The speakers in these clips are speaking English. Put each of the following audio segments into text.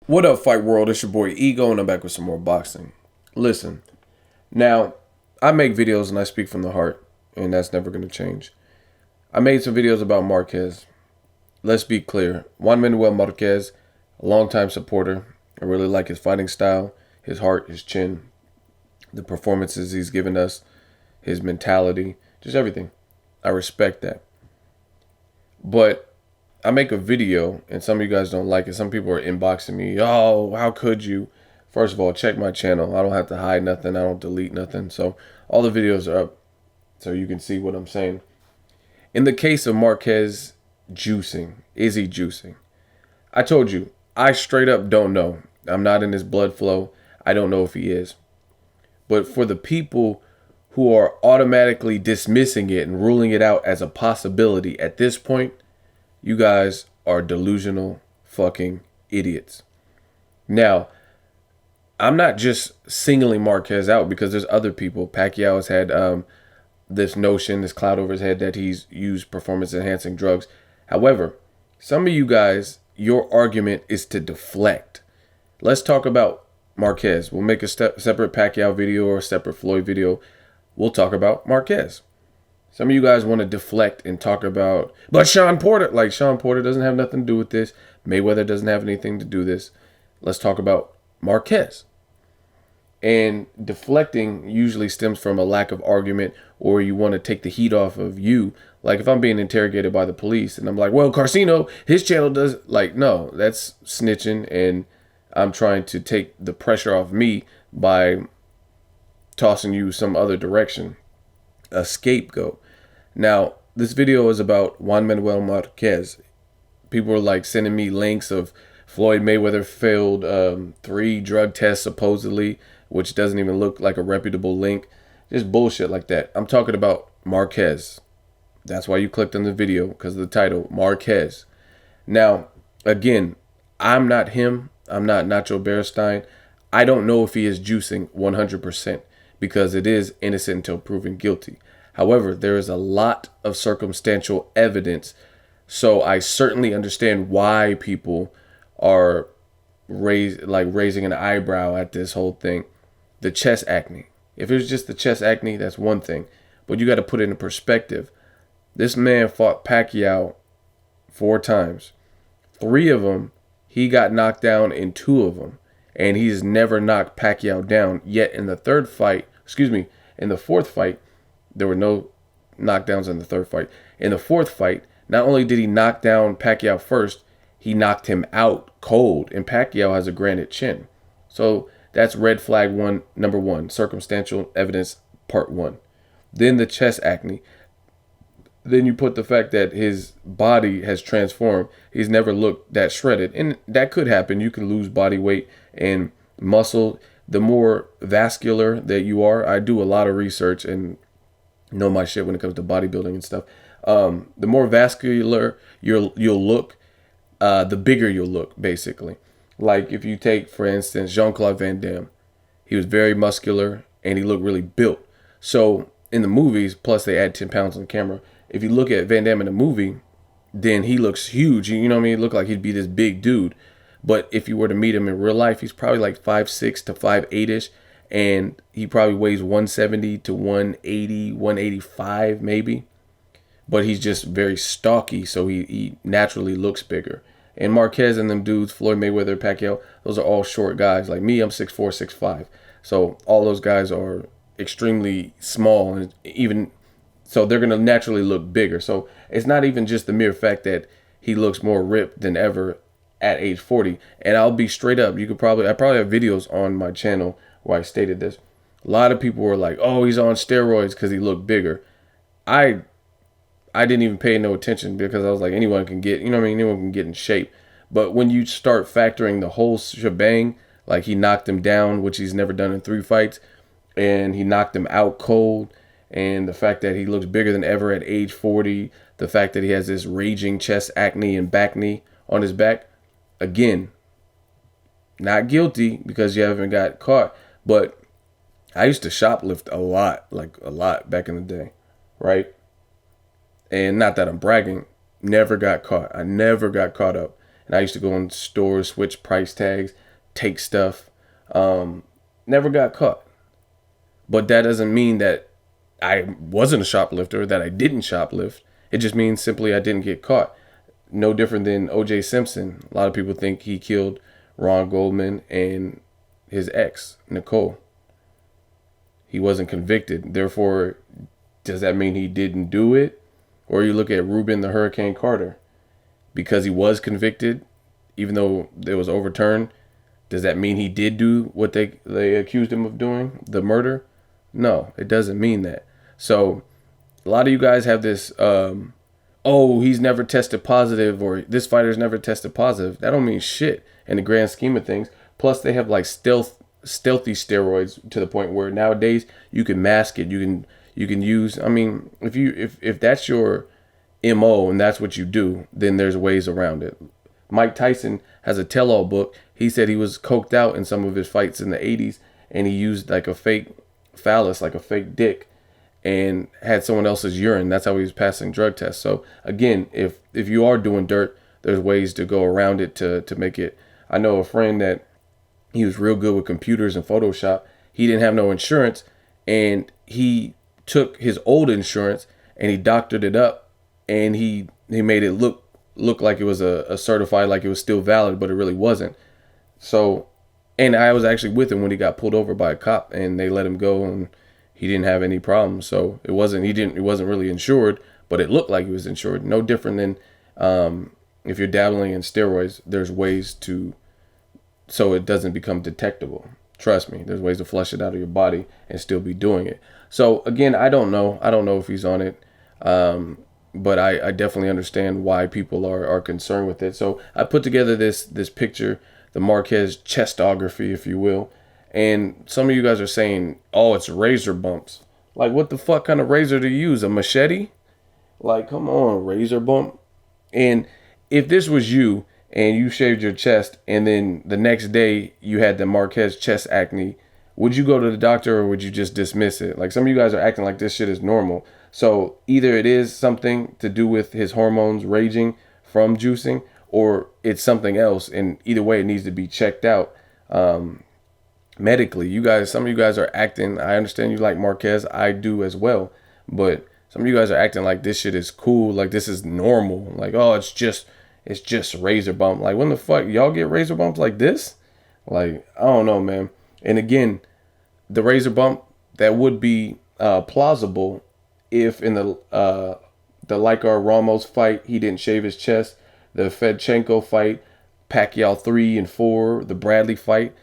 What up, Fight World? It's your boy Ego, and I'm back with some more boxing. Listen, now, I make videos and I speak from the heart, and that's never going to change. I made some videos about Marquez. Let's be clear. Juan Manuel Marquez, a longtime supporter. I really like his fighting style, his heart, his chin, the performances he's given us, his mentality, just everything. I respect that. But I make a video and some of you guys don't like it. Some people are inboxing me. Oh, how could you? First of all, check my channel. I don't have to hide nothing. I don't delete nothing. So all the videos are up so you can see what I'm saying. In the case of Marquez juicing, is he juicing? I told you, I straight up don't know. I'm not in his blood flow. I don't know if he is. But for the people who are automatically dismissing it and ruling it out as a possibility at this point, you guys are delusional fucking idiots. Now, I'm not just singling Marquez out because there's other people. Pacquiao has had this notion, this cloud over his head that he's used performance enhancing drugs. However, some of you guys, your argument is to deflect. Let's talk about Marquez. We'll make a separate Pacquiao video or a separate Floyd video. We'll talk about Marquez. Some of you guys want to deflect and talk about, but Sean Porter, like Sean Porter doesn't have nothing to do with this. Mayweather doesn't have anything to do with this. Let's talk about Marquez. And deflecting usually stems from a lack of argument, or you want to take the heat off of you. Like if I'm being interrogated by the police and I'm like, well, Carcino, his channel does, like, no, that's snitching. And I'm trying to take the pressure off me by tossing you some other direction, a scapegoat. Now, this video is about Juan Manuel Marquez. People are like sending me links of Floyd Mayweather failed 3 drug tests supposedly, which doesn't even look like a reputable link. Just bullshit like that. I'm talking about Marquez. That's why you clicked on the video, because of the title, Marquez. Now, again, I'm not him. I'm not Nacho Beristain. I don't know if he is juicing 100% because it is innocent until proven guilty. However, there is a lot of circumstantial evidence, so I certainly understand why people are raising an eyebrow at this whole thing. The chest acne. If it was just the chest acne, that's one thing, but you got to put it in perspective. This man fought Pacquiao 4 times. 3 of them, he got knocked down in 2 of them, and he's never knocked Pacquiao down. Yet in the in the 4th fight, there were no knockdowns in the 3rd fight. In the 4th fight, not only did he knock down Pacquiao first, he knocked him out cold. And Pacquiao has a granite chin. So that's red flag number 1, circumstantial evidence part 1. Then the chest acne. Then you put the fact that his body has transformed. He's never looked that shredded. And that could happen. You can lose body weight and muscle. The more vascular that you are, I do a lot of research and know my shit when it comes to bodybuilding and stuff. The more vascular you'll look, the bigger you'll look, basically. Like if you take, for instance, Jean-Claude Van Damme, he was very muscular and he looked really built. So in the movies, plus they add 10 pounds on camera. If you look at Van Damme in a movie, then he looks huge. You know what I mean? He looked like he'd be this big dude. But if you were to meet him in real life, he's probably like 5'6" to 5'8"ish. And he probably weighs 170 to 180, 185 maybe. But he's just very stocky, so he naturally looks bigger. And Marquez and them dudes, Floyd Mayweather, Pacquiao, those are all short guys. Like me, I'm 6'4", 6'5". So all those guys are extremely small. And even so, they're going to naturally look bigger. So it's not even just the mere fact that he looks more ripped than ever at age 40. And I'll be straight up. I probably have videos on my channel where I stated this. A lot of people were like, oh, he's on steroids because he looked bigger. I didn't even pay no attention because I was like, anyone can get, anyone can get in shape. But when you start factoring the whole shebang, like he knocked him down, which he's never done in 3 fights, and he knocked him out cold, and the fact that he looks bigger than ever at age 40, the fact that he has this raging chest acne and back knee on his back, again, not guilty because you haven't got caught. But I used to shoplift a lot back in the day, right? And not that I'm bragging, never got caught. I never got caught up. and I used to go in stores, switch price tags, take stuff. Never got caught. But that doesn't mean that I wasn't a shoplifter, that I didn't shoplift. It just means simply I didn't get caught. No different than O.J. Simpson. A lot of people think he killed Ron Goldman and his ex, Nicole. He wasn't convicted. Therefore, does that mean he didn't do it? Or you look at Reuben the Hurricane Carter. Because he was convicted, even though it was overturned, does that mean he did do what they accused him of doing, the murder? No, it doesn't mean that. So a lot of you guys have this, oh, he's never tested positive, or this fighter's never tested positive. That don't mean shit in the grand scheme of things. Plus, they have like stealthy steroids to the point where nowadays you can mask it. You can use. I mean, if that's your MO and that's what you do, then there's ways around it. Mike Tyson has a tell-all book. He said he was coked out in some of his fights in the 80s, and he used like a fake phallus, like a fake dick, and had someone else's urine. That's how he was passing drug tests. So again, if you are doing dirt, there's ways to go around it to make it. I know a friend that he was real good with computers and Photoshop. He didn't have no insurance, and he took his old insurance and he doctored it up, and he made it look like it was a certified, like it was still valid, but it really wasn't. So, and I was actually with him when he got pulled over by a cop, and they let him go, and he didn't have any problems. So it wasn't really insured, but it looked like he was insured. No different than if you're dabbling in steroids. There's ways to, so it doesn't become detectable. Trust me, there's ways to flush it out of your body and still be doing it. So again, I don't know if he's on it. But I definitely understand why people are concerned with it. So I put together this picture, the Marquez chestography, if you will. And some of you guys are saying, oh, it's razor bumps. Like, what the fuck kind of razor do you use? A machete? Like, come on, razor bump. And if this was you and you shaved your chest and then the next day you had the Marquez chest acne, would you go to the doctor or would you just dismiss it? Like, some of you guys are acting like this shit is normal. So either it is something to do with his hormones raging from juicing, or it's something else. And either way, it needs to be checked out medically. Some of you guys are acting. I understand you like Marquez. I do as well. But some of you guys are acting like this shit is cool. Like this is normal. Like, oh, it's just razor bump. Like, when the fuck y'all get razor bumps like this? Like, I don't know, man. And again, the razor bump, that would be plausible if in the Licor Ramos fight, he didn't shave his chest. The Fedchenko fight, Pacquiao 3 and 4, the Bradley fight,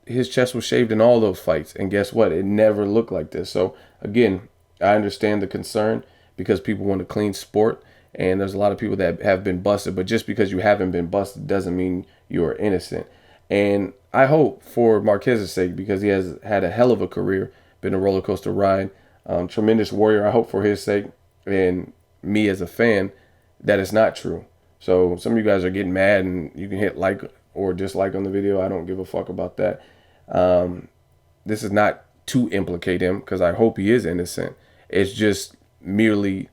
his chest was shaved in all those fights. And guess what? It never looked like this. So again, I understand the concern because people want a clean sport. And there's a lot of people that have been busted. But just because you haven't been busted doesn't mean you're innocent. And I hope for Marquez's sake, because he has had a hell of a career, been a roller coaster ride, tremendous warrior. I hope for his sake and me as a fan that it's not true. So some of you guys are getting mad, and you can hit like or dislike on the video. I don't give a fuck about that. This is not to implicate him, because I hope he is innocent. It's just merely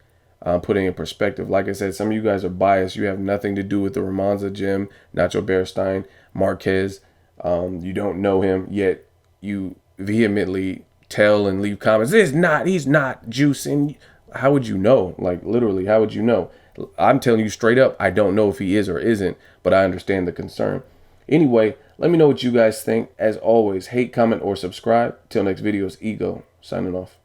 putting in perspective. Like I said, some of you guys are biased. You have nothing to do with the Ramonza gym, Nacho Bearstein, Marquez. You don't know him, yet you vehemently tell and leave comments, he's not juicing. How would you know? Like, literally, how would you know? I'm telling you straight up, I don't know if he is or isn't, but I understand the concern. Anyway, let me know what you guys think. As always, hate, comment, or subscribe. Till next video, it's Ego, signing off.